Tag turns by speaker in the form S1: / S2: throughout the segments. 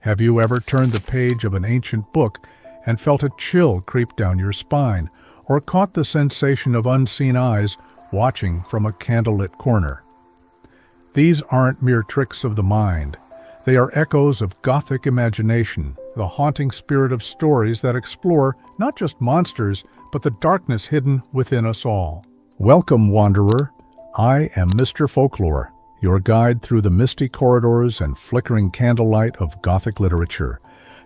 S1: Have you ever turned the page of an ancient book and felt a chill creep down your spine, or caught the sensation of unseen eyes watching from a candlelit corner? These aren't mere tricks of the mind. They are echoes of Gothic imagination, the haunting spirit of stories that explore not just monsters, but the darkness hidden within us all. Welcome, wanderer. I am Mr. Folklore, your guide through the misty corridors and flickering candlelight of Gothic literature.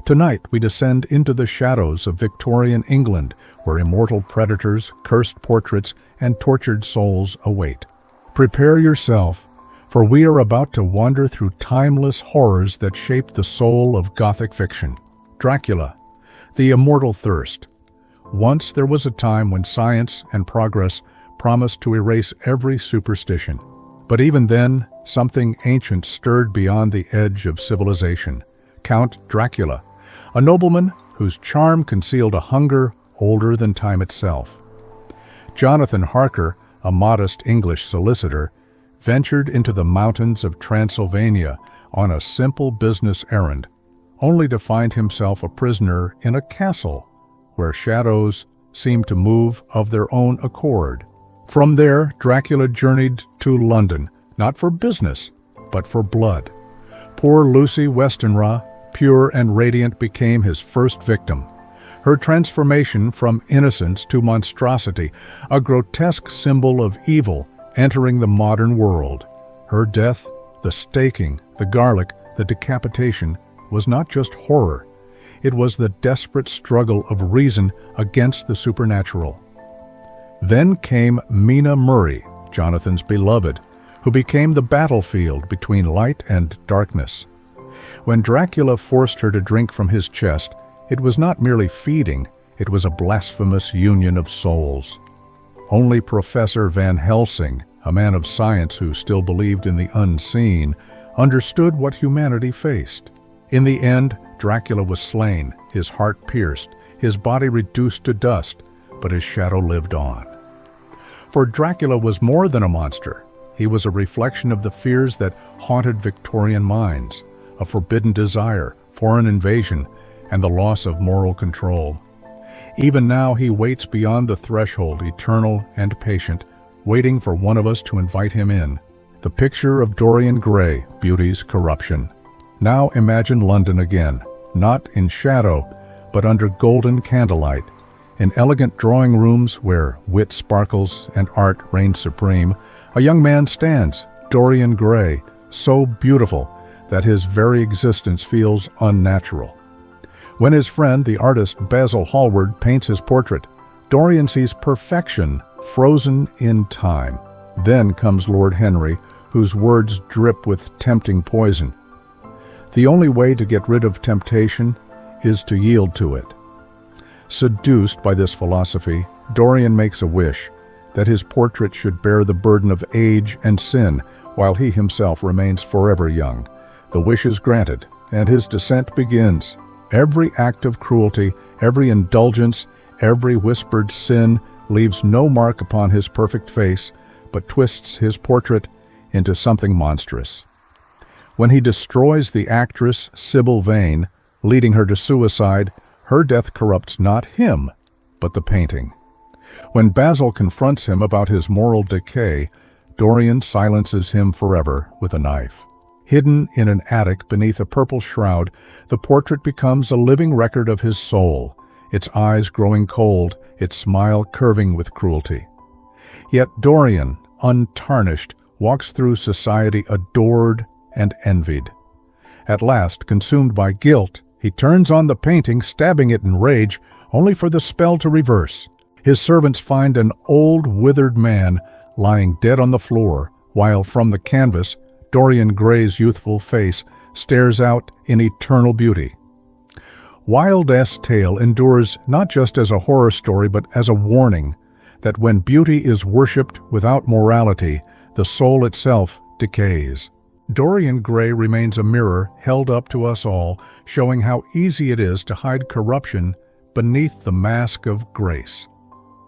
S1: Tonight, we descend into the shadows of Victorian England, where immortal predators, cursed portraits, and tortured souls await. Prepare yourself, for we are about to wander through timeless horrors that shaped the soul of Gothic fiction. Dracula, the immortal thirst. Once there was a time when science and progress promised to erase every superstition. But even then, something ancient stirred beyond the edge of civilization. Count Dracula, a nobleman whose charm concealed a hunger older than time itself. Jonathan Harker, a modest English solicitor, ventured into the mountains of Transylvania on a simple business errand, only to find himself a prisoner in a castle where shadows seemed to move of their own accord. From there, Dracula journeyed to London, not for business, but for blood. Poor Lucy Westenra, pure and radiant, became his first victim. Her transformation from innocence to monstrosity, a grotesque symbol of evil entering the modern world. Her death, the staking, the garlic, the decapitation, was not just horror. It was the desperate struggle of reason against the supernatural. Then came Mina Murray, Jonathan's beloved, who became the battlefield between light and darkness. When Dracula forced her to drink from his chest, it was not merely feeding, it was a blasphemous union of souls. Only Professor Van Helsing, a man of science who still believed in the unseen, understood what humanity faced. In the end, Dracula was slain, his heart pierced, his body reduced to dust, but his shadow lived on. For Dracula was more than a monster. He was a reflection of the fears that haunted Victorian minds, a forbidden desire, foreign invasion, and the loss of moral control. Even now he waits beyond the threshold, eternal and patient, waiting for one of us to invite him in. The picture of Dorian Gray, beauty's corruption. Now imagine London again, not in shadow, but under golden candlelight, in elegant drawing rooms where wit sparkles and art reign supreme. A young man stands, Dorian Gray, so beautiful that his very existence feels unnatural. When his friend, the artist Basil Hallward, paints his portrait, Dorian sees perfection frozen in time. Then comes Lord Henry, whose words drip with tempting poison. The only way to get rid of temptation is to yield to it. Seduced by this philosophy, Dorian makes a wish that his portrait should bear the burden of age and sin, while he himself remains forever young. The wish is granted, and his descent begins. Every act of cruelty, every indulgence, every whispered sin leaves no mark upon his perfect face, but twists his portrait into something monstrous. When he destroys the actress Sybil Vane, leading her to suicide, her death corrupts not him, but the painting. When Basil confronts him about his moral decay, Dorian silences him forever with a knife. Hidden in an attic beneath a purple shroud, the portrait becomes a living record of his soul, its eyes growing cold, its smile curving with cruelty. Yet Dorian, untarnished, walks through society adored and envied. At last, consumed by guilt, he turns on the painting, stabbing it in rage, only for the spell to reverse. His servants find an old, withered man lying dead on the floor, while from the canvas, Dorian Gray's youthful face stares out in eternal beauty. Wild's tale endures not just as a horror story, but as a warning that when beauty is worshipped without morality, the soul itself decays. Dorian Gray remains a mirror held up to us all, showing how easy it is to hide corruption beneath the mask of grace.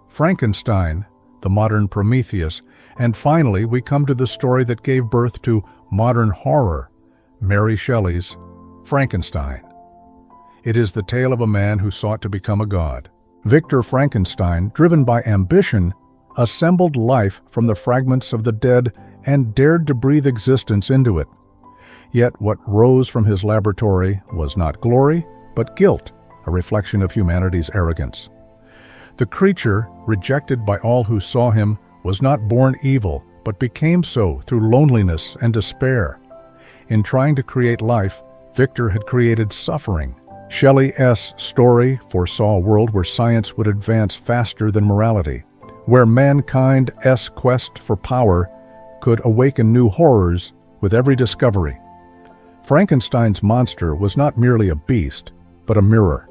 S1: Frankenstein, the modern Prometheus, and finally we come to the story that gave birth to modern horror, Mary Shelley's Frankenstein. It is the tale of a man who sought to become a god. Victor Frankenstein, driven by ambition, assembled life from the fragments of the dead and dared to breathe existence into it. Yet what rose from his laboratory was not glory, but guilt, a reflection of humanity's arrogance. The creature, rejected by all who saw him, was not born evil, but became so through loneliness and despair. In trying to create life, Victor had created suffering. Shelley's story foresaw a world where science would advance faster than morality, where mankind's quest for power could awaken new horrors with every discovery. Frankenstein's monster was not merely a beast, but a mirror,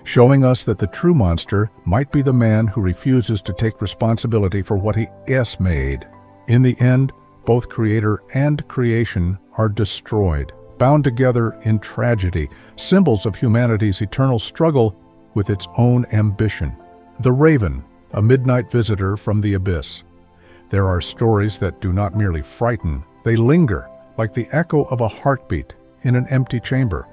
S1: showing us that the true monster might be the man who refuses to take responsibility for what he is made. In the end, both creator and creation are destroyed, bound together in tragedy, symbols of humanity's eternal struggle with its own ambition. The Raven, a midnight visitor from the abyss. There are stories that do not merely frighten, they linger, like the echo of a heartbeat in an empty chamber.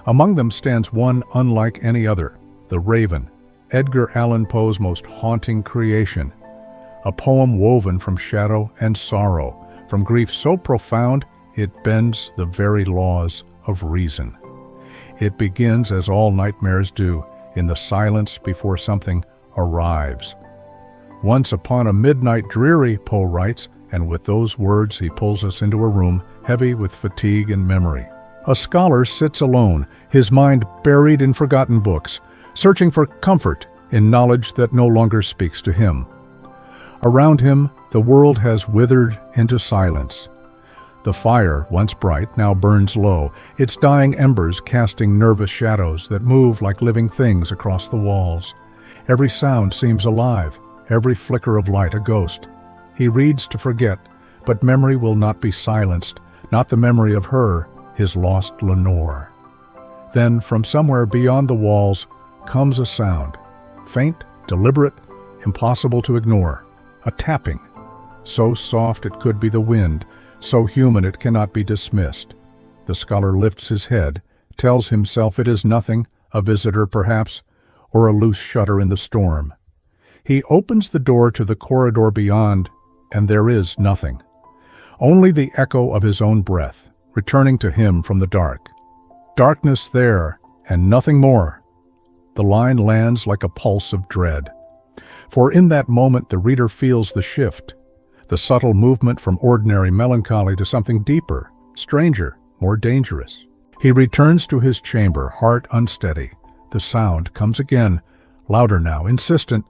S1: Among them stands one unlike any other, The Raven, Edgar Allan Poe's most haunting creation. A poem woven from shadow and sorrow, from grief so profound it bends the very laws of reason. It begins, as all nightmares do, in the silence before something arrives. Once upon a midnight dreary, Poe writes, and with those words he pulls us into a room heavy with fatigue and memory. A scholar sits alone, his mind buried in forgotten books, searching for comfort in knowledge that no longer speaks to him. Around him, the world has withered into silence. The fire, once bright, now burns low, its dying embers casting nervous shadows that move like living things across the walls. Every sound seems alive, every flicker of light a ghost. He reads to forget, but memory will not be silenced, not the memory of her, his lost Lenore. Then, from somewhere beyond the walls, comes a sound, faint, deliberate, impossible to ignore, a tapping, so soft it could be the wind, so human it cannot be dismissed. The scholar lifts his head, tells himself it is nothing, a visitor perhaps, or a loose shutter in the storm. He opens the door to the corridor beyond, and there is nothing. Only the echo of his own breath, returning to him from the dark. Darkness there, and nothing more. The line lands like a pulse of dread. For in that moment the reader feels the shift, the subtle movement from ordinary melancholy to something deeper, stranger, more dangerous. He returns to his chamber, heart unsteady. The sound comes again, louder now, insistent.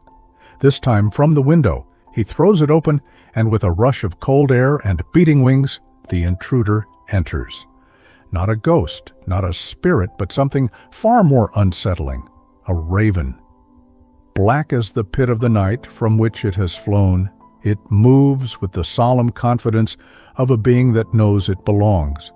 S1: This time from the window, he throws it open, and with a rush of cold air and beating wings, the intruder enters. Not a ghost, not a spirit, but something far more unsettling, a raven. Black as the pit of the night from which it has flown, it moves with the solemn confidence of a being that knows it belongs.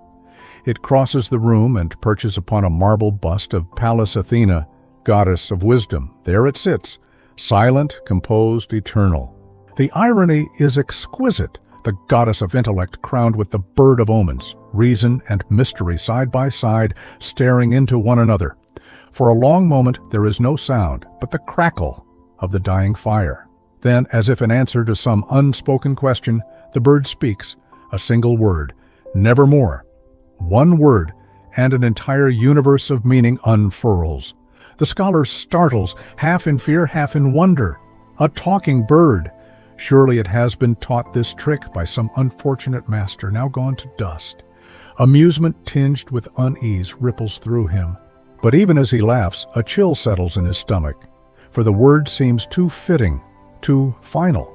S1: It crosses the room and perches upon a marble bust of Pallas Athena, goddess of wisdom. There it sits, silent, composed, eternal. The irony is exquisite, the goddess of intellect crowned with the bird of omens, reason and mystery side by side, staring into one another. For a long moment there is no sound but the crackle of the dying fire. Then, as if in answer to some unspoken question, the bird speaks, a single word, nevermore. One word, and an entire universe of meaning unfurls. The scholar startles, half in fear, half in wonder. A talking bird. Surely it has been taught this trick by some unfortunate master, now gone to dust. Amusement tinged with unease ripples through him. But even as he laughs, a chill settles in his stomach, for the word seems too fitting, too final.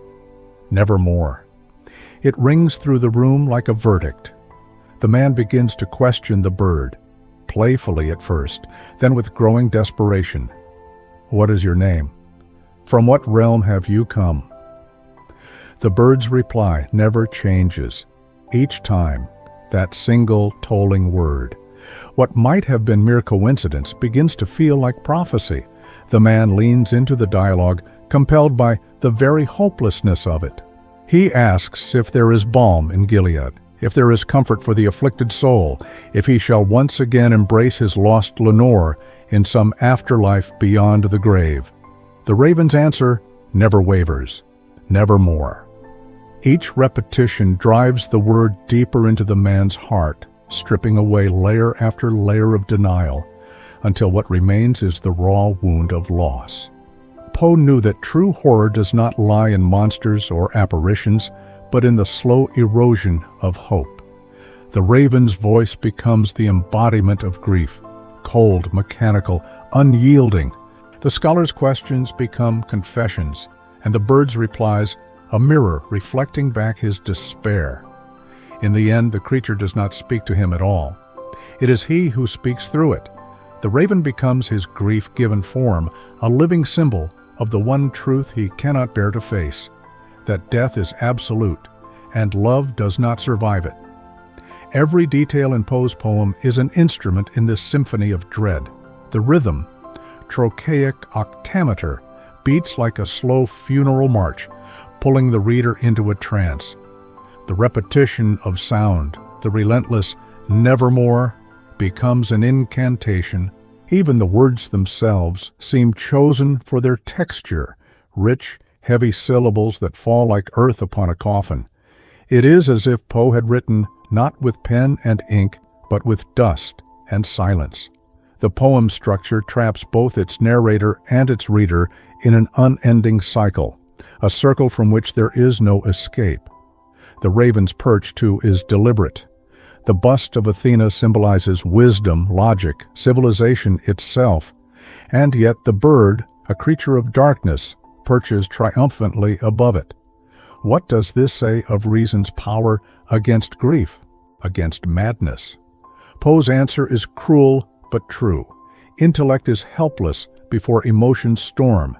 S1: Nevermore. It rings through the room like a verdict. The man begins to question the bird, playfully at first, then with growing desperation. What is your name? From what realm have you come? The bird's reply never changes. Each time, that single tolling word. What might have been mere coincidence begins to feel like prophecy. The man leans into the dialogue, compelled by the very hopelessness of it. He asks if there is balm in Gilead, if there is comfort for the afflicted soul, if he shall once again embrace his lost Lenore in some afterlife beyond the grave. The raven's answer never wavers, nevermore. Each repetition drives the word deeper into the man's heart, stripping away layer after layer of denial, until what remains is the raw wound of loss. Poe knew that true horror does not lie in monsters or apparitions, but in the slow erosion of hope. The raven's voice becomes the embodiment of grief, cold, mechanical, unyielding. The scholar's questions become confessions, and the bird's replies a mirror reflecting back his despair. In the end, the creature does not speak to him at all. It is he who speaks through it. The raven becomes his grief-given form, a living symbol of the one truth he cannot bear to face, that death is absolute, and love does not survive it. Every detail in Poe's poem is an instrument in this symphony of dread. The rhythm, trochaic octameter, beats like a slow funeral march, pulling the reader into a trance. The repetition of sound, the relentless nevermore, becomes an incantation. Even the words themselves seem chosen for their texture, rich, heavy syllables that fall like earth upon a coffin. It is as if Poe had written not with pen and ink, but with dust and silence. The poem structure traps both its narrator and its reader in an unending cycle, a circle from which there is no escape. The raven's perch, too, is deliberate. The bust of Athena symbolizes wisdom, logic, civilization itself, and yet the bird, a creature of darkness, perches triumphantly above it. What does this say of reason's power against grief, against madness? Poe's answer is cruel but true. Intellect is helpless before emotions storm.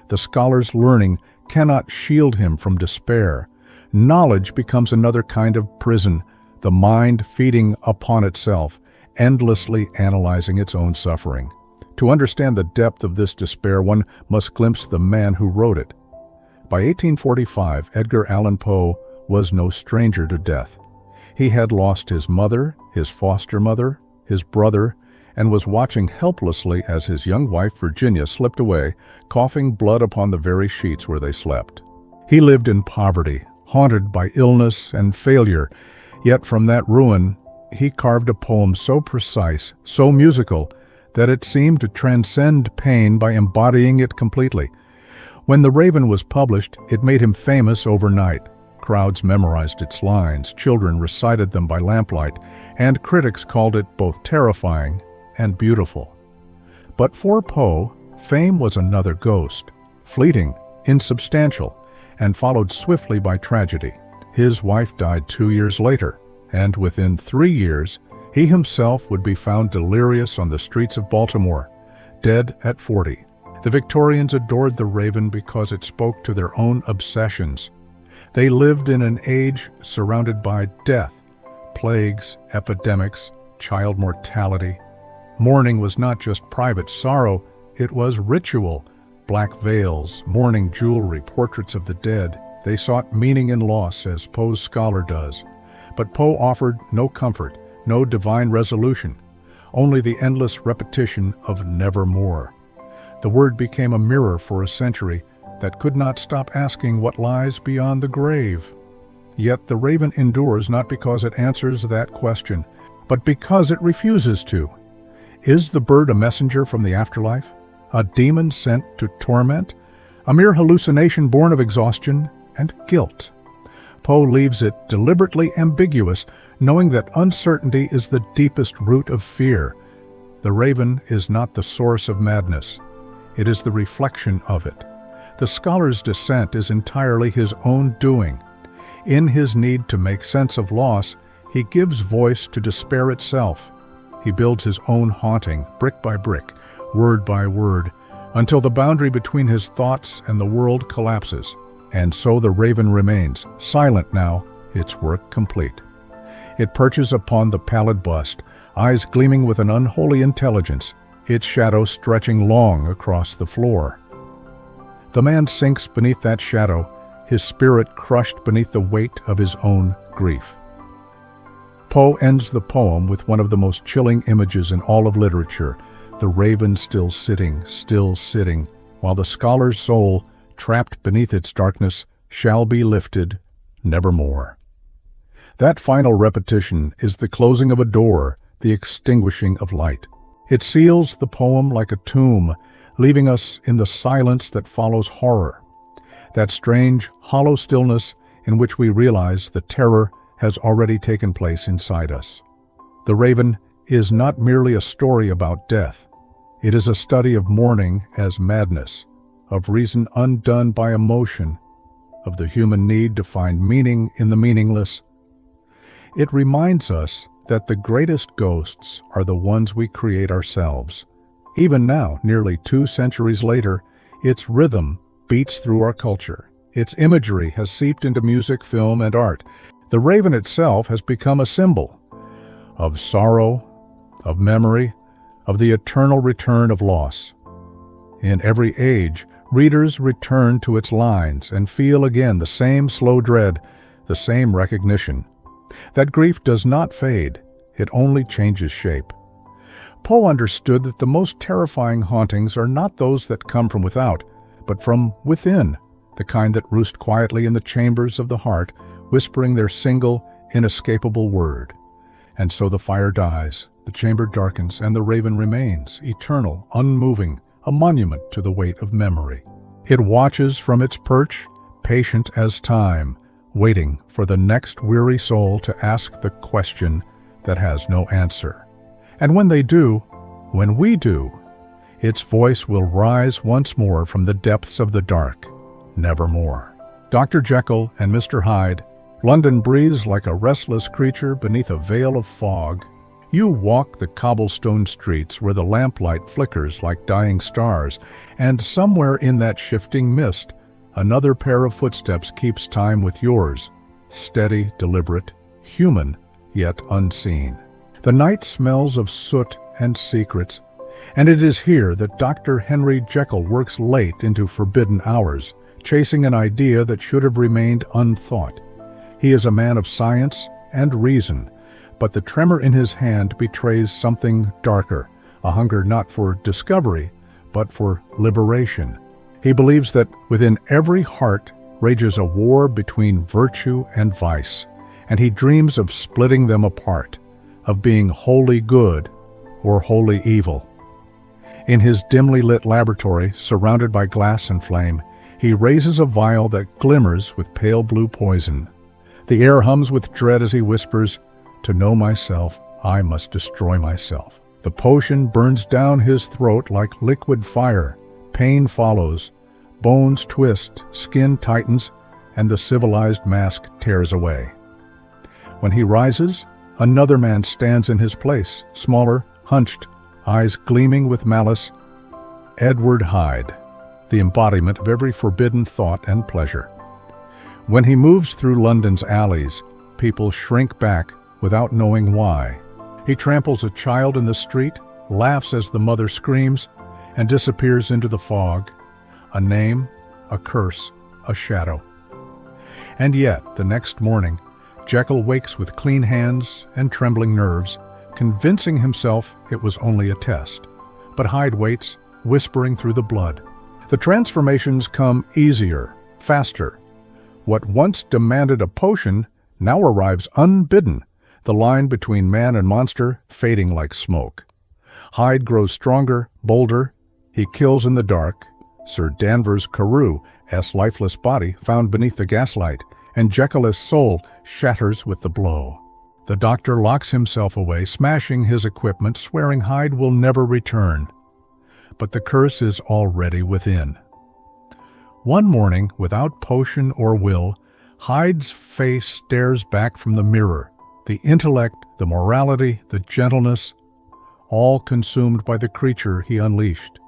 S1: The scholar's learning cannot shield him from despair. Knowledge becomes another kind of prison, the mind feeding upon itself, endlessly analyzing its own suffering. To understand the depth of this despair, one must glimpse the man who wrote it. By 1845, Edgar Allan Poe was no stranger to death. He had lost his mother, his foster mother, his brother, and was watching helplessly as his young wife, Virginia, slipped away, coughing blood upon the very sheets where they slept. He lived in poverty, haunted by illness and failure, yet from that ruin he carved a poem so precise, so musical, that it seemed to transcend pain by embodying it completely. When The Raven was published, it made him famous overnight. Crowds memorized its lines, children recited them by lamplight, and critics called it both terrifying and beautiful. But for Poe, fame was another ghost, fleeting, insubstantial, and followed swiftly by tragedy. His wife died 2 years later, and within 3 years, he himself would be found delirious on the streets of Baltimore, dead at 40. The Victorians adored the Raven because it spoke to their own obsessions. They lived in an age surrounded by death, plagues, epidemics, child mortality. Mourning was not just private sorrow, it was ritual. Black veils, mourning jewelry, portraits of the dead. They sought meaning in loss, as Poe's scholar does. But Poe offered no comfort, no divine resolution, only the endless repetition of nevermore. The word became a mirror for a century that could not stop asking what lies beyond the grave. Yet the Raven endures not because it answers that question, but because it refuses to. Is the bird a messenger from the afterlife? A demon sent to torment? A mere hallucination born of exhaustion and guilt? Poe leaves it deliberately ambiguous, knowing that uncertainty is the deepest root of fear. The Raven is not the source of madness. It is the reflection of it. The scholar's descent is entirely his own doing. In his need to make sense of loss, he gives voice to despair itself. He builds his own haunting, brick by brick, word by word, until the boundary between his thoughts and the world collapses. And so the Raven remains, silent now, its work complete. It perches upon the pallid bust, eyes gleaming with an unholy intelligence, its shadow stretching long across the floor. The man sinks beneath that shadow, his spirit crushed beneath the weight of his own grief. Poe ends the poem with one of the most chilling images in all of literature, the raven still sitting, while the scholar's soul, trapped beneath its darkness, shall be lifted nevermore. That final repetition is the closing of a door, the extinguishing of light. It seals the poem like a tomb, leaving us in the silence that follows horror, that strange, hollow stillness in which we realize the terror has already taken place inside us. The Raven is not merely a story about death. It is a study of mourning as madness, of reason undone by emotion, of the human need to find meaning in the meaningless. It reminds us that the greatest ghosts are the ones we create ourselves. Even now, nearly 2 centuries later, its rhythm beats through our culture. Its imagery has seeped into music, film, and art. The raven itself has become a symbol of sorrow, of memory, of the eternal return of loss. In every age, readers return to its lines and feel again the same slow dread, the same recognition. That grief does not fade, it only changes shape. Poe understood that the most terrifying hauntings are not those that come from without, but from within, the kind that roost quietly in the chambers of the heart, whispering their single, inescapable word. And so the fire dies, the chamber darkens, and the raven remains, eternal, unmoving, a monument to the weight of memory. It watches from its perch, patient as time, waiting for the next weary soul to ask the question that has no answer. And when they do, when we do, its voice will rise once more from the depths of the dark, nevermore. Dr. Jekyll and Mr. Hyde. London breathes like a restless creature beneath a veil of fog. You walk the cobblestone streets where the lamplight flickers like dying stars, and somewhere in that shifting mist, another pair of footsteps keeps time with yours, steady, deliberate, human, yet unseen. The night smells of soot and secrets, and it is here that Dr. Henry Jekyll works late into forbidden hours, chasing an idea that should have remained unthought. He is a man of science and reason, but the tremor in his hand betrays something darker, a hunger not for discovery, but for liberation. He believes that within every heart rages a war between virtue and vice, and he dreams of splitting them apart, of being wholly good or wholly evil. In his dimly lit laboratory, surrounded by glass and flame, he raises a vial that glimmers with pale blue poison. The air hums with dread as he whispers, "To know myself, I must destroy myself." The potion burns down his throat like liquid fire. Pain follows. Bones twist, skin tightens, and the civilized mask tears away. When he rises, another man stands in his place, smaller, hunched, eyes gleaming with malice. Edward Hyde, the embodiment of every forbidden thought and pleasure. When he moves through London's alleys, people shrink back without knowing why. He tramples a child in the street, laughs as the mother screams, and disappears into the fog. A name, a curse, a shadow. And yet, the next morning, Jekyll wakes with clean hands and trembling nerves, convincing himself it was only a test. But Hyde waits, whispering through the blood. The transformations come easier, faster. What once demanded a potion now arrives unbidden, the line between man and monster fading like smoke. Hyde grows stronger, bolder. He kills in the dark. Sir Danvers Carew's lifeless body found beneath the gaslight, and Jekyll's soul shatters with the blow. The doctor locks himself away, smashing his equipment, swearing Hyde will never return. But the curse is already within. One morning, without potion or will, Hyde's face stares back from the mirror, the intellect, the morality, the gentleness, all consumed by the creature he unleashed.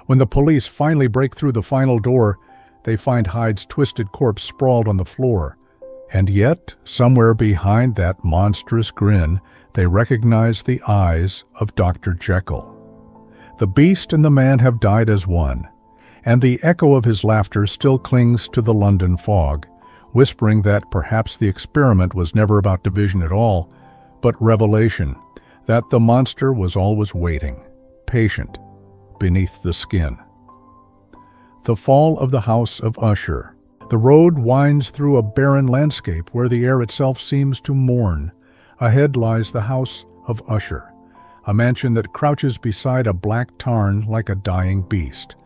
S1: When the police finally break through the final door, they find Hyde's twisted corpse sprawled on the floor. And yet, somewhere behind that monstrous grin, they recognize the eyes of Dr. Jekyll. The beast and the man have died as one, and the echo of his laughter still clings to the London fog, whispering that perhaps the experiment was never about division at all, but revelation that the monster was always waiting, patient, beneath the skin. The fall of the House of Usher. The road winds through a barren landscape where the air itself seems to mourn. Ahead lies the House of Usher, a mansion that crouches beside a black tarn like a dying beast.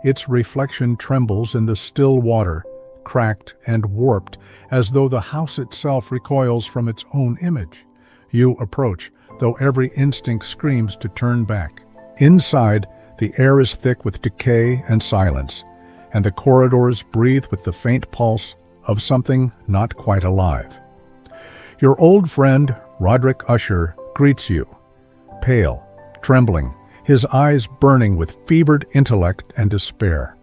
S1: Its reflection trembles in the still water, cracked and warped, as though the house itself recoils from its own image. You approach, though every instinct screams to turn back. Inside, the air is thick with decay and silence, and the corridors breathe with the faint pulse of something not quite alive. Your old friend, Roderick Usher, greets you, pale, trembling, his eyes burning with fevered intellect and despair.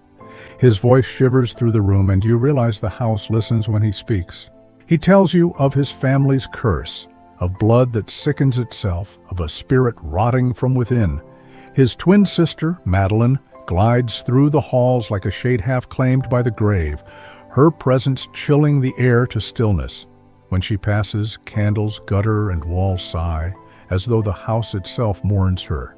S1: His voice shivers through the room, and you realize the house listens when he speaks. He tells you of his family's curse, of blood that sickens itself, of a spirit rotting from within. His twin sister, Madeline, glides through the halls like a shade half claimed by the grave, her presence chilling the air to stillness. When she passes, candles gutter and walls sigh, as though the house itself mourns her.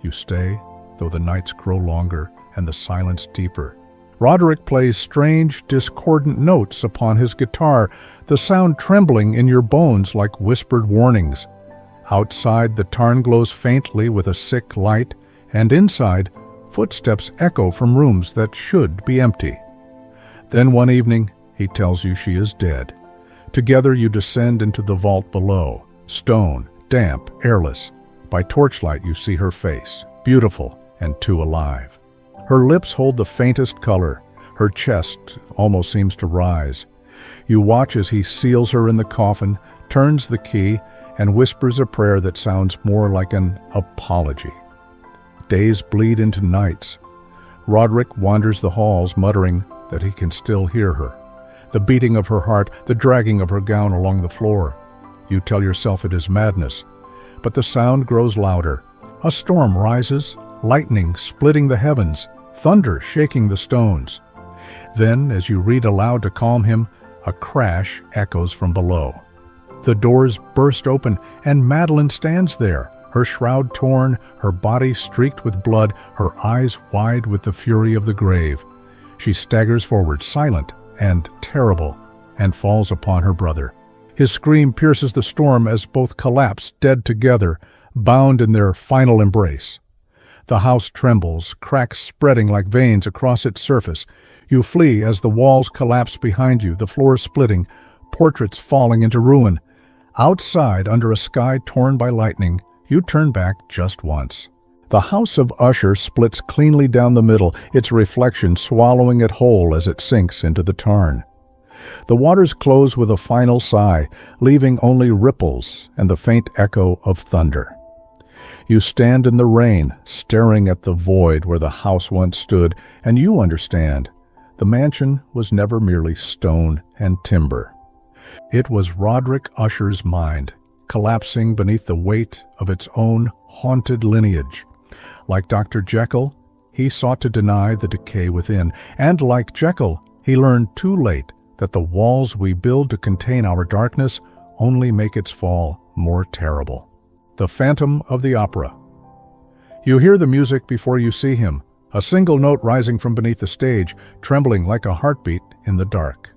S1: You stay, though the nights grow longer and the silence deeper. Roderick plays strange, discordant notes upon his guitar, the sound trembling in your bones like whispered warnings. Outside, the tarn glows faintly with a sick light, and inside, footsteps echo from rooms that should be empty. Then one evening, he tells you she is dead. Together you descend into the vault below, stone, damp, airless. By torchlight you see her face, beautiful and too alive. Her lips hold the faintest color. Her chest almost seems to rise. You watch as he seals her in the coffin, turns the key, and whispers a prayer that sounds more like an apology. Days bleed into nights. Roderick wanders the halls, muttering that he can still hear her. The beating of her heart, the dragging of her gown along the floor. You tell yourself it is madness, but the sound grows louder. A storm rises, lightning splitting the heavens, thunder shaking the stones. Then, as you read aloud to calm him, a crash echoes from below. The doors burst open, and Madeline stands there, her shroud torn, her body streaked with blood, her eyes wide with the fury of the grave. She staggers forward, silent and terrible, and falls upon her brother. His scream pierces the storm as both collapse, dead together, bound in their final embrace. The house trembles, cracks spreading like veins across its surface. You flee as the walls collapse behind you, the floor splitting, portraits falling into ruin. Outside, under a sky torn by lightning, you turn back just once. The House of Usher splits cleanly down the middle, its reflection swallowing it whole as it sinks into the tarn. The waters close with a final sigh, leaving only ripples and the faint echo of thunder. You stand in the rain, staring at the void where the house once stood, and you understand. The mansion was never merely stone and timber. It was Roderick Usher's mind, collapsing beneath the weight of its own haunted lineage. Like Dr. Jekyll, he sought to deny the decay within, and like Jekyll, he learned too late that the walls we build to contain our darkness only make its fall more terrible. The Phantom of the Opera. You hear the music before you see him, a single note rising from beneath the stage, trembling like a heartbeat in the dark.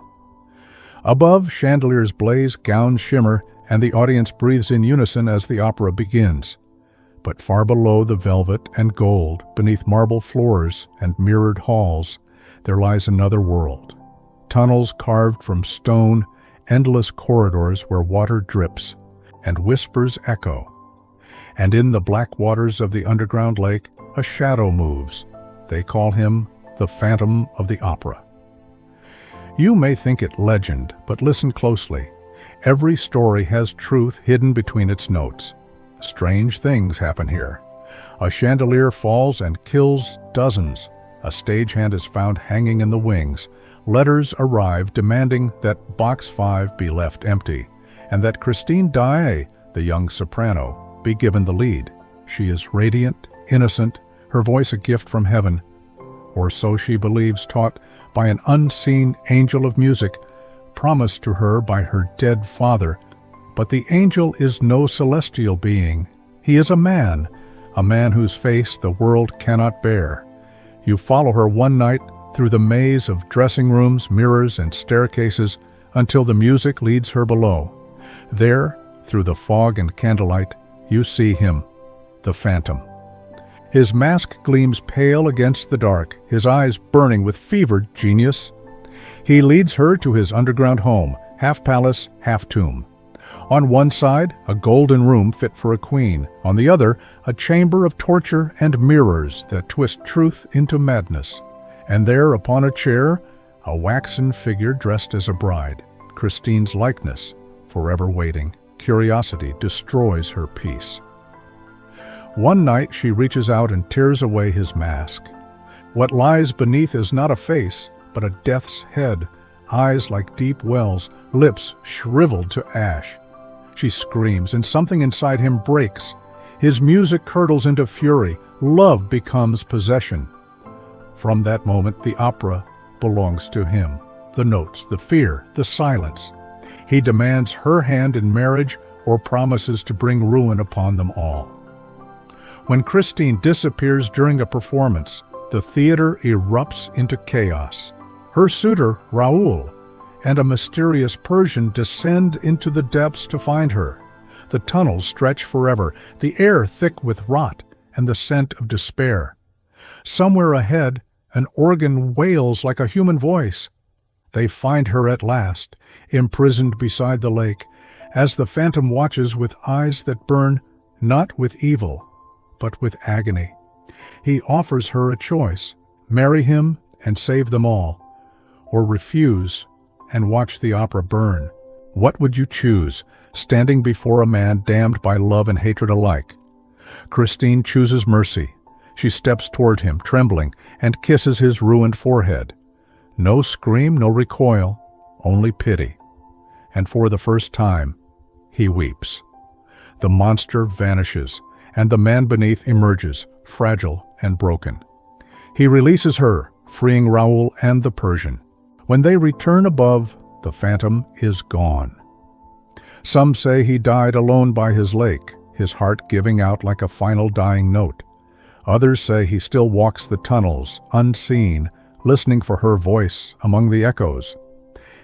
S1: Above, chandeliers blaze, gowns shimmer, and the audience breathes in unison as the opera begins. But far below the velvet and gold, beneath marble floors and mirrored halls, there lies another world. Tunnels carved from stone, endless corridors where water drips and whispers echo. And in the black waters of the underground lake, a shadow moves. They call him the Phantom of the Opera. You may think it legend, but listen closely. Every story has truth hidden between its notes. Strange things happen here. A chandelier falls and kills dozens. A stagehand is found hanging in the wings. Letters arrive demanding that Box 5 be left empty, and that Christine Daae, the young soprano, be given the lead. She is radiant, innocent, her voice a gift from heaven, or so she believes, taught by an unseen angel of music, promised to her by her dead father, But the angel is no celestial being. He is a man whose face the world cannot bear. You follow her one night through the maze of dressing rooms, mirrors, and staircases until the music leads her below. There, through the fog and candlelight, you see him, the phantom. His mask gleams pale against the dark, his eyes burning with fevered genius. He leads her to his underground home, half palace, half tomb. On one side, a golden room fit for a queen. On the other, a chamber of torture and mirrors that twist truth into madness. And there, upon a chair, a waxen figure dressed as a bride, Christine's likeness, forever waiting. Curiosity destroys her peace. One night she reaches out and tears away his mask. What lies beneath is not a face, but a death's head, eyes like deep wells, lips shriveled to ash. She screams, and something inside him breaks. His music curdles into fury. Love becomes possession. From that moment, the opera belongs to him. The notes, the fear, the silence. He demands her hand in marriage or promises to bring ruin upon them all. When Christine disappears during a performance, the theater erupts into chaos. Her suitor, Raoul, and a mysterious Persian descend into the depths to find her. The tunnels stretch forever, the air thick with rot and the scent of despair. Somewhere ahead, an organ wails like a human voice. They find her at last, imprisoned beside the lake, as the phantom watches with eyes that burn not with evil, but with agony. He offers her a choice: marry him and save them all, or refuse and watch the opera burn. What would you choose, standing before a man damned by love and hatred alike? Christine chooses mercy. She steps toward him, trembling, and kisses his ruined forehead. No scream, no recoil, only pity. And for the first time, he weeps. The monster vanishes, and the man beneath emerges, fragile and broken. He releases her, freeing Raoul and the Persian. When they return above, the phantom is gone. Some say he died alone by his lake, his heart giving out like a final dying note. Others say he still walks the tunnels, unseen, listening for her voice among the echoes.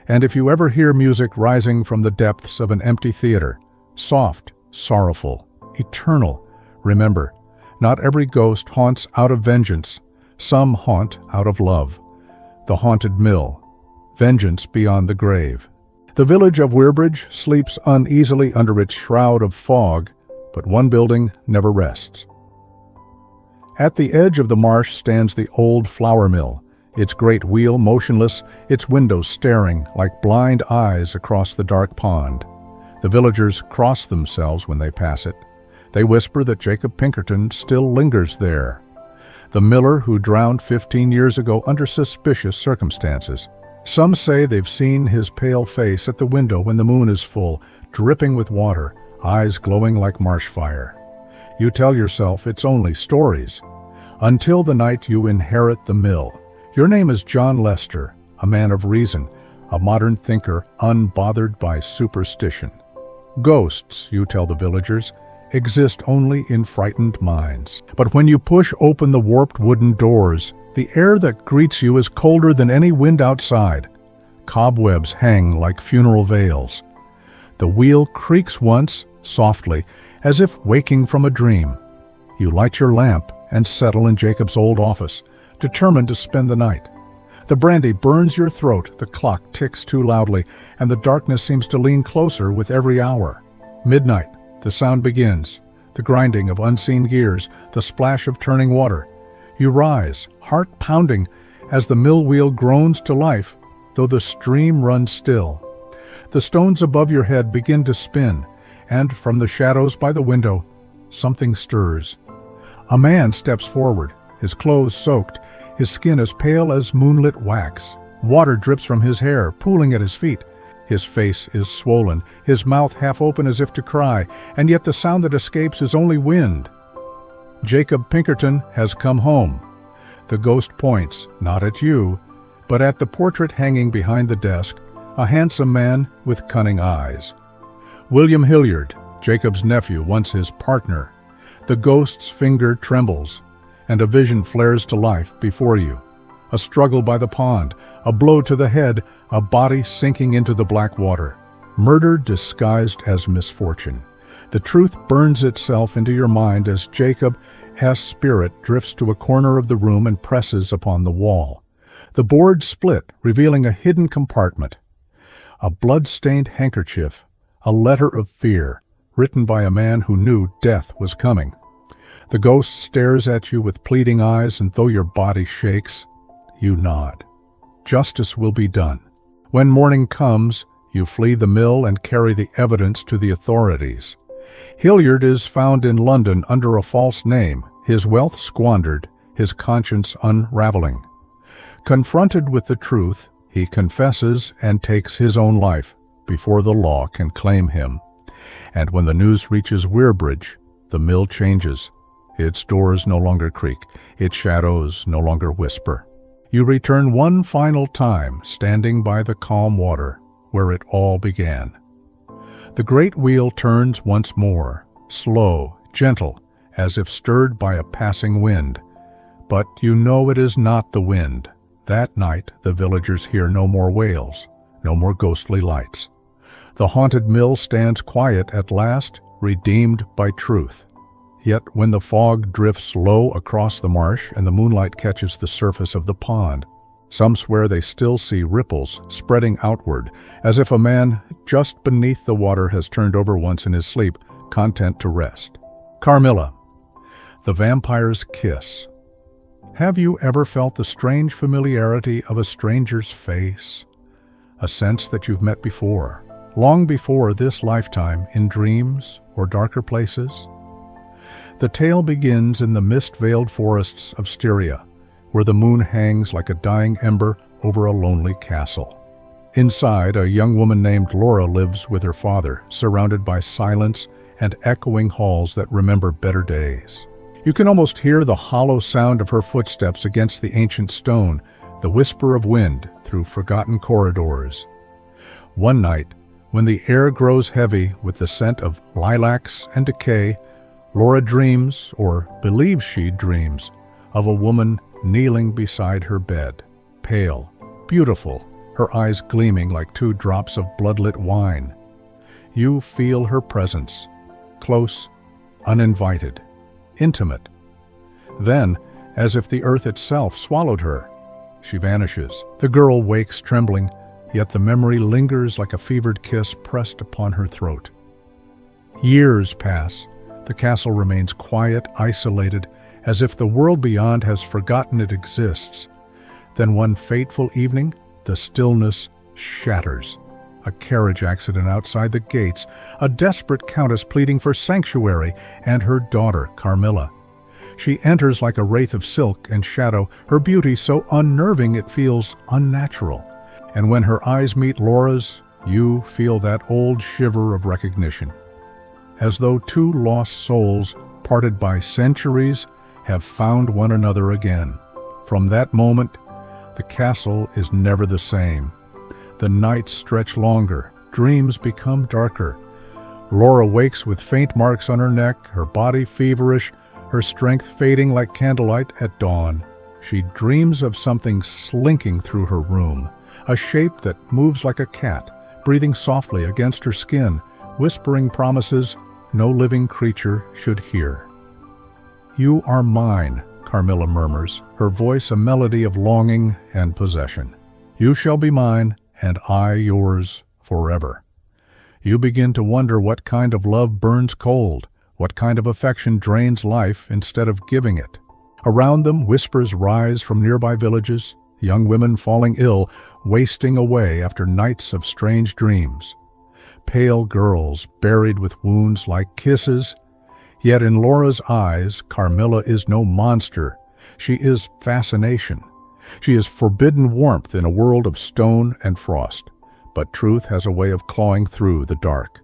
S1: And if you ever hear music rising from the depths of an empty theater, soft, sorrowful, eternal, remember, not every ghost haunts out of vengeance. Some haunt out of love. The haunted mill. Vengeance beyond the grave. The village of Weirbridge sleeps uneasily under its shroud of fog, but one building never rests. At the edge of the marsh stands the old flour mill, its great wheel motionless, its windows staring like blind eyes across the dark pond. The villagers cross themselves when they pass it. They whisper that Jacob Pinkerton still lingers there. The miller who drowned 15 years ago under suspicious circumstances. Some say they've seen his pale face at the window when the moon is full, dripping with water, eyes glowing like marsh fire. You tell yourself it's only stories, until the night you inherit the mill. Your name is John Lester, a man of reason, a modern thinker unbothered by superstition. Ghosts, you tell the villagers, exist only in frightened minds. But when you push open the warped wooden doors, the air that greets you is colder than any wind outside. Cobwebs hang like funeral veils. The wheel creaks once, softly, as if waking from a dream. You light your lamp and settle in Jacob's old office, determined to spend the night. The brandy burns your throat, the clock ticks too loudly, and the darkness seems to lean closer with every hour. Midnight, the sound begins, the grinding of unseen gears, the splash of turning water. You rise, heart pounding, as the mill wheel groans to life, though the stream runs still. The stones above your head begin to spin, and from the shadows by the window, something stirs. A man steps forward, his clothes soaked, his skin as pale as moonlit wax. Water drips from his hair, pooling at his feet. His face is swollen, his mouth half open as if to cry, and yet the sound that escapes is only wind. Jacob Pinkerton has come home. The ghost points, not at you, but at the portrait hanging behind the desk, a handsome man with cunning eyes. William Hilliard, Jacob's nephew, once his partner. The ghost's finger trembles, and a vision flares to life before you. A struggle by the pond, a blow to the head, a body sinking into the black water. Murder disguised as misfortune. The truth burns itself into your mind as Jacob's spirit drifts to a corner of the room and presses upon the wall. The boards split, revealing a hidden compartment. A blood-stained handkerchief, a letter of fear, written by a man who knew death was coming. The ghost stares at you with pleading eyes, and though your body shakes, you nod. Justice will be done. When morning comes, you flee the mill and carry the evidence to the authorities. Hilliard is found in London under a false name, his wealth squandered, his conscience unraveling. Confronted with the truth, he confesses and takes his own life before the law can claim him. And when the news reaches Weirbridge, the mill changes. Its doors no longer creak, its shadows no longer whisper. You return one final time, standing by the calm water where it all began. The great wheel turns once more, slow, gentle, as if stirred by a passing wind. But you know it is not the wind. That night the villagers hear no more wails, no more ghostly lights. The haunted mill stands quiet at last, redeemed by truth. Yet when the fog drifts low across the marsh and the moonlight catches the surface of the pond, some swear they still see ripples spreading outward, as if a man just beneath the water has turned over once in his sleep, content to rest. Carmilla, the vampire's kiss. Have you ever felt the strange familiarity of a stranger's face? A sense that you've met before, long before this lifetime, in dreams or darker places? The tale begins in the mist-veiled forests of Styria, where the moon hangs like a dying ember over a lonely castle. Inside, a young woman named Laura lives with her father, surrounded by silence and echoing halls that remember better days. You can almost hear the hollow sound of her footsteps against the ancient stone, the whisper of wind through forgotten corridors. One night, when the air grows heavy with the scent of lilacs and decay, Laura dreams, or believes she dreams, of a woman kneeling beside her bed, pale, beautiful, her eyes gleaming like 2 drops of bloodlit wine. You feel her presence, close, uninvited, intimate. Then, as if the earth itself swallowed her, she vanishes. The girl wakes trembling, yet the memory lingers like a fevered kiss pressed upon her throat. Years pass. The castle remains quiet, isolated, as if the world beyond has forgotten it exists. Then one fateful evening, the stillness shatters. A carriage accident outside the gates, a desperate countess pleading for sanctuary, and her daughter, Carmilla. She enters like a wraith of silk and shadow, her beauty so unnerving it feels unnatural. And when her eyes meet Laura's, you feel that old shiver of recognition. As though 2 lost souls, parted by centuries, have found one another again. From that moment, the castle is never the same. The nights stretch longer, dreams become darker. Laura wakes with faint marks on her neck, her body feverish, her strength fading like candlelight at dawn. She dreams of something slinking through her room, a shape that moves like a cat, breathing softly against her skin, whispering promises no living creature should hear. "You are mine," Carmilla murmurs, her voice a melody of longing and possession. "You shall be mine, and I yours forever." You begin to wonder what kind of love burns cold, what kind of affection drains life instead of giving it. Around them, whispers rise from nearby villages, young women falling ill, wasting away after nights of strange dreams. Pale girls buried with wounds like kisses. Yet in Laura's eyes, Carmilla is no monster. She is fascination. She is forbidden warmth in a world of stone and frost. But truth has a way of clawing through the dark.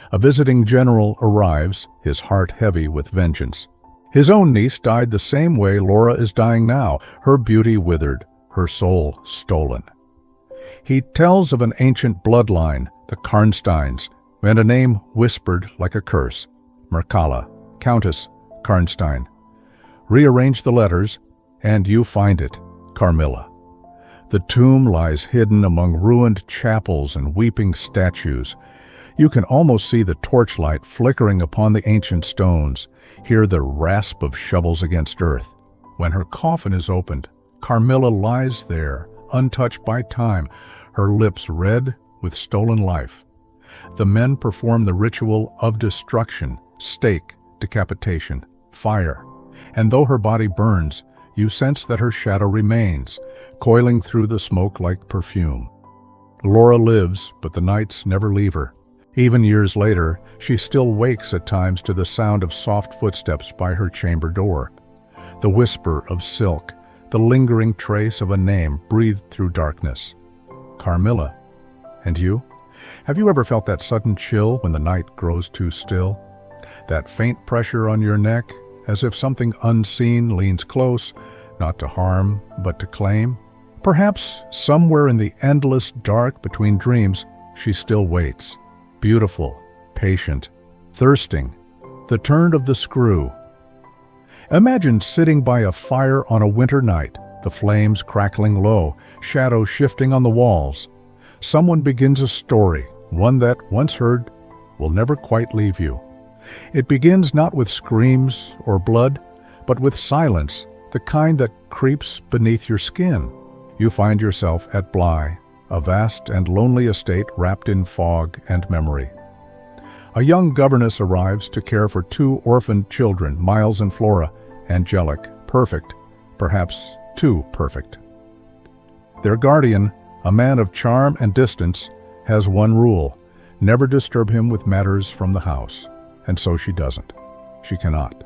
S1: A visiting general arrives, his heart heavy with vengeance. His own niece died the same way Laura is dying now, her beauty withered, her soul stolen. He tells of an ancient bloodline, the Karnsteins, and a name whispered like a curse, Mercala, Countess Karnstein. Rearrange the letters, and you find it, Carmilla. The tomb lies hidden among ruined chapels and weeping statues. You can almost see the torchlight flickering upon the ancient stones, hear the rasp of shovels against earth. When her coffin is opened, Carmilla lies there, untouched by time, her lips red with stolen life. The men perform the ritual of destruction, stake, decapitation, fire, and though her body burns, you sense that her shadow remains, coiling through the smoke like perfume. Laura lives, but the nights never leave her. Even years later, she still wakes at times to the sound of soft footsteps by her chamber door. The whisper of silk, the lingering trace of a name breathed through darkness. Carmilla. And you? Have you ever felt that sudden chill when the night grows too still? That faint pressure on your neck, as if something unseen leans close, not to harm, but to claim? Perhaps somewhere in the endless dark between dreams, she still waits. Beautiful, patient, thirsting, the turn of the screw. Imagine sitting by a fire on a winter night, the flames crackling low, shadows shifting on the walls. Someone begins a story, one that, once heard, will never quite leave you. It begins not with screams or blood, but with silence, the kind that creeps beneath your skin. You find yourself at Bly, a vast and lonely estate wrapped in fog and memory. A young governess arrives to care for two orphaned children, Miles and Flora, angelic, perfect, perhaps too perfect. Their guardian, a man of charm and distance, has one rule: never disturb him with matters from the house. And so she doesn't. She cannot.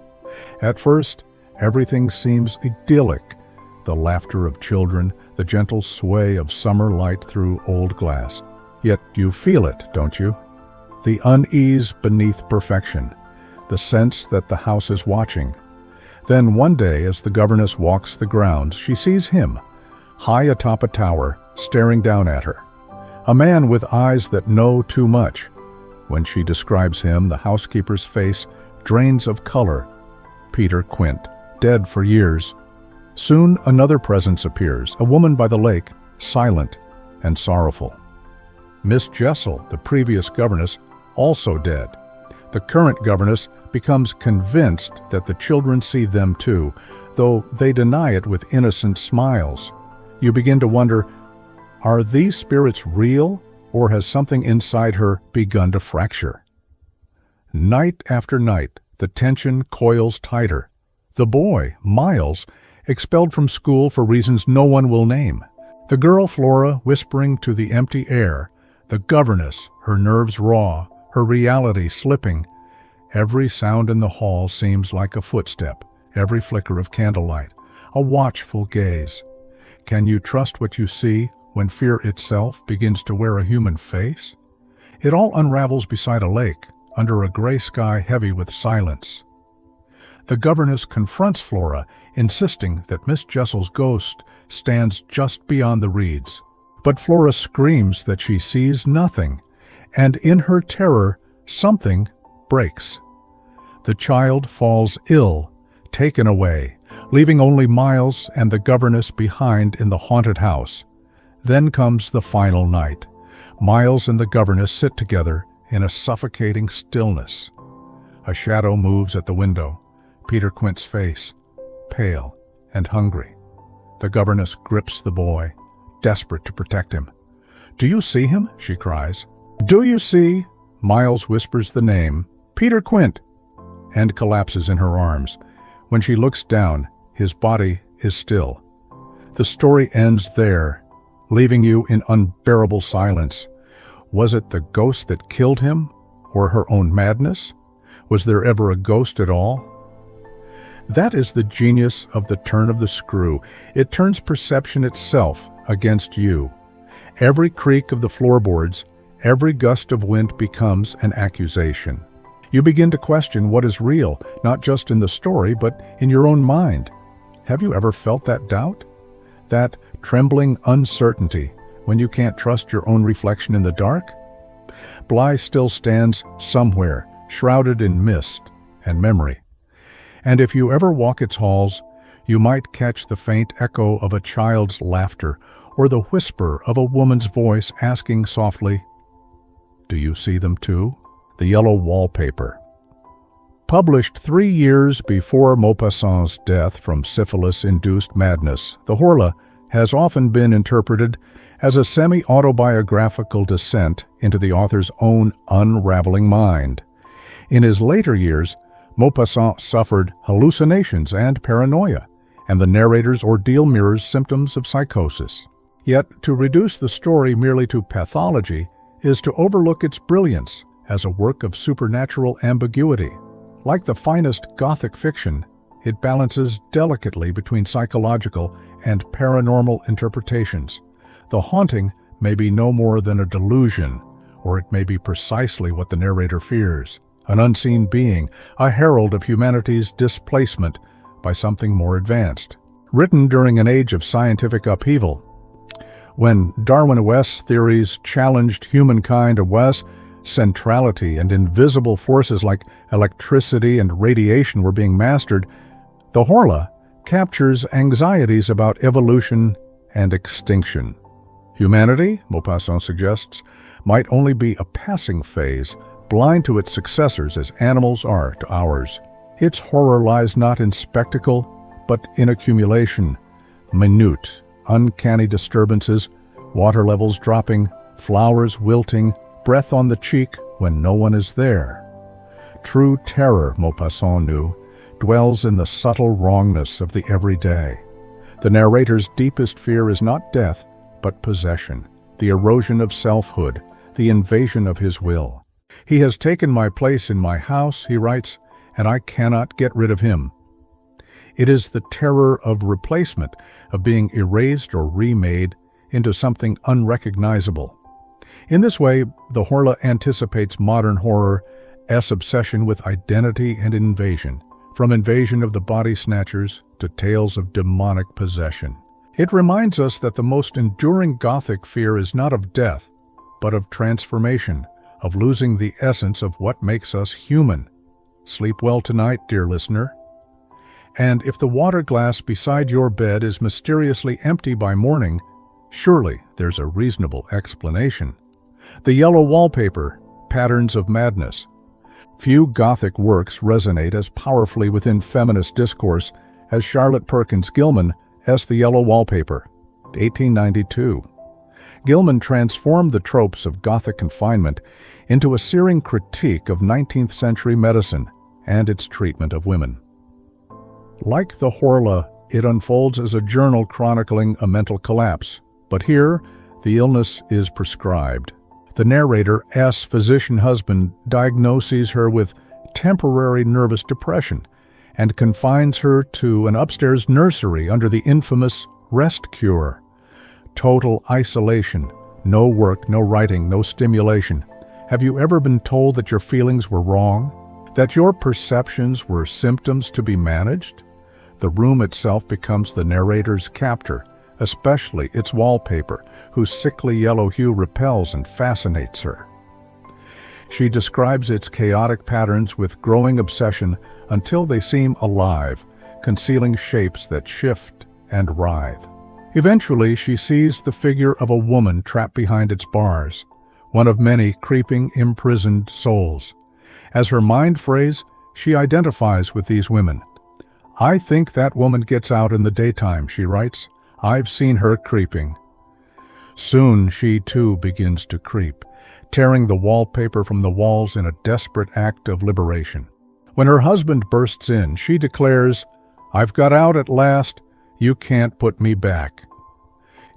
S1: At first, everything seems idyllic. The laughter of children, the gentle sway of summer light through old glass. Yet you feel it, don't you? The unease beneath perfection, the sense that the house is watching. Then one day, as the governess walks the grounds, she sees him, high atop a tower, staring down at her. A man with eyes that know too much. When she describes him, the housekeeper's face drains of color. Peter Quint, dead for years. Soon another presence appears, a woman by the lake, silent and sorrowful. Miss Jessel, the previous governess, also dead. The current governess becomes convinced that the children see them too, though they deny it with innocent smiles. You begin to wonder, are these spirits real, or has something inside her begun to fracture? Night after night, the tension coils tighter. The boy, Miles, expelled from school for reasons no one will name. The girl Flora whispering to the empty air. The governess, her nerves raw, her reality slipping. Every sound in the hall seems like a footstep, every flicker of candlelight, a watchful gaze. Can you trust what you see when fear itself begins to wear a human face? It all unravels beside a lake, under a gray sky heavy with silence. The governess confronts Flora, insisting that Miss Jessel's ghost stands just beyond the reeds. But Flora screams that she sees nothing, and in her terror, something breaks. The child falls ill, taken away, leaving only Miles and the governess behind in the haunted house. Then comes the final night. Miles and the governess sit together in a suffocating stillness. A shadow moves at the window. Peter Quint's face, pale and hungry. The governess grips the boy, desperate to protect him. "Do you see him?" she cries. "Do you see?" Miles whispers the name, "Peter Quint," and collapses in her arms. When she looks down, his body is still. The story ends there, leaving you in unbearable silence. Was it the ghost that killed him, or her own madness? Was there ever a ghost at all? That is the genius of the turn of the screw. It turns perception itself against you. Every creak of the floorboards, every gust of wind becomes an accusation. You begin to question what is real, not just in the story, but in your own mind. Have you ever felt that doubt? That trembling uncertainty when you can't trust your own reflection in the dark? Bly still stands somewhere, shrouded in mist and memory. And if you ever walk its halls, you might catch the faint echo of a child's laughter or the whisper of a woman's voice asking softly, "Do you see them too?" The Yellow Wallpaper. Published 3 years before Maupassant's death from syphilis-induced madness, the Horla has often been interpreted as a semi-autobiographical descent into the author's own unraveling mind. In his later years, Maupassant suffered hallucinations and paranoia, and the narrator's ordeal mirrors symptoms of psychosis. Yet, to reduce the story merely to pathology is to overlook its brilliance as a work of supernatural ambiguity. Like the finest Gothic fiction, it balances delicately between psychological and paranormal interpretations. The haunting may be no more than a delusion, or it may be precisely what the narrator fears, an unseen being, a herald of humanity's displacement by something more advanced. Written during an age of scientific upheaval, when Darwin-West's theories challenged humankind-West's centrality and invisible forces like electricity and radiation were being mastered, the Horla captures anxieties about evolution and extinction. Humanity, Maupassant suggests, might only be a passing phase, blind to its successors as animals are to ours. Its horror lies not in spectacle, but in accumulation, minute, uncanny disturbances, water levels dropping, flowers wilting, breath on the cheek when no one is there. True terror, Maupassant knew, dwells in the subtle wrongness of the everyday. The narrator's deepest fear is not death, but possession, the erosion of selfhood, the invasion of his will. "He has taken my place in my house," he writes, "and I cannot get rid of him." It is the terror of replacement, of being erased or remade into something unrecognizable. In this way, the Horla anticipates modern horror's obsession with identity and invasion, from invasion of the body snatchers to tales of demonic possession. It reminds us that the most enduring Gothic fear is not of death, but of transformation, of losing the essence of what makes us human. Sleep well tonight, dear listener. And if the water glass beside your bed is mysteriously empty by morning, surely there's a reasonable explanation. The Yellow Wallpaper, Patterns of Madness. Few Gothic works resonate as powerfully within feminist discourse as Charlotte Perkins Gilman's The Yellow Wallpaper, 1892. Gilman transformed the tropes of Gothic confinement into a searing critique of 19th century medicine and its treatment of women. Like the Horla, it unfolds as a journal chronicling a mental collapse, but here the illness is prescribed. The narrator's physician husband diagnoses her with temporary nervous depression and confines her to an upstairs nursery under the infamous rest cure. Total isolation, no work, no writing, no stimulation. Have you ever been told that your feelings were wrong? That your perceptions were symptoms to be managed? The room itself becomes the narrator's captor, especially its wallpaper, whose sickly yellow hue repels and fascinates her. She describes its chaotic patterns with growing obsession until they seem alive, concealing shapes that shift and writhe. Eventually, she sees the figure of a woman trapped behind its bars, one of many creeping, imprisoned souls. As her mind phrase, she identifies with these women. "I think that woman gets out in the daytime," she writes. "I've seen her creeping." Soon she too begins to creep, tearing the wallpaper from the walls in a desperate act of liberation. When her husband bursts in, she declares, "I've got out at last. You can't put me back."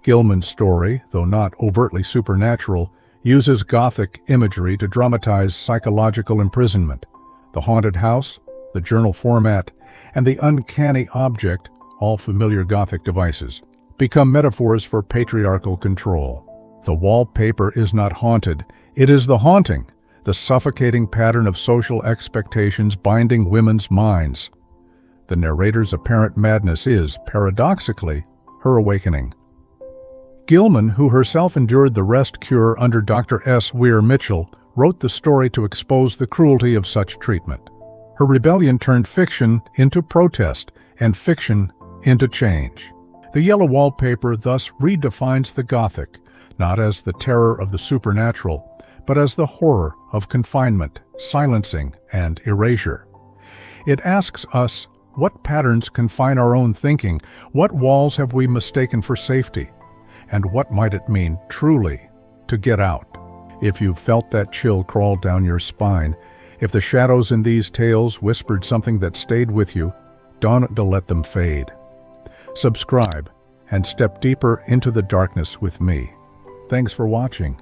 S1: Gilman's story, though not overtly supernatural, uses Gothic imagery to dramatize psychological imprisonment. The haunted house, the journal format, and the uncanny object, all familiar Gothic devices, become metaphors for patriarchal control. The wallpaper is not haunted, it is the haunting, the suffocating pattern of social expectations binding women's minds. The narrator's apparent madness is, paradoxically, her awakening. Gilman, who herself endured the rest cure under Dr. S. Weir Mitchell, wrote the story to expose the cruelty of such treatment. Her rebellion turned fiction into protest and fiction into change. The yellow wallpaper thus redefines the Gothic, not as the terror of the supernatural, but as the horror of confinement, silencing, and erasure. It asks us, what patterns confine our own thinking? What walls have we mistaken for safety? And what might it mean, truly, to get out? If you've felt that chill crawl down your spine, if the shadows in these tales whispered something that stayed with you, don't let them fade. Subscribe and step deeper into the darkness with me. Thanks for watching.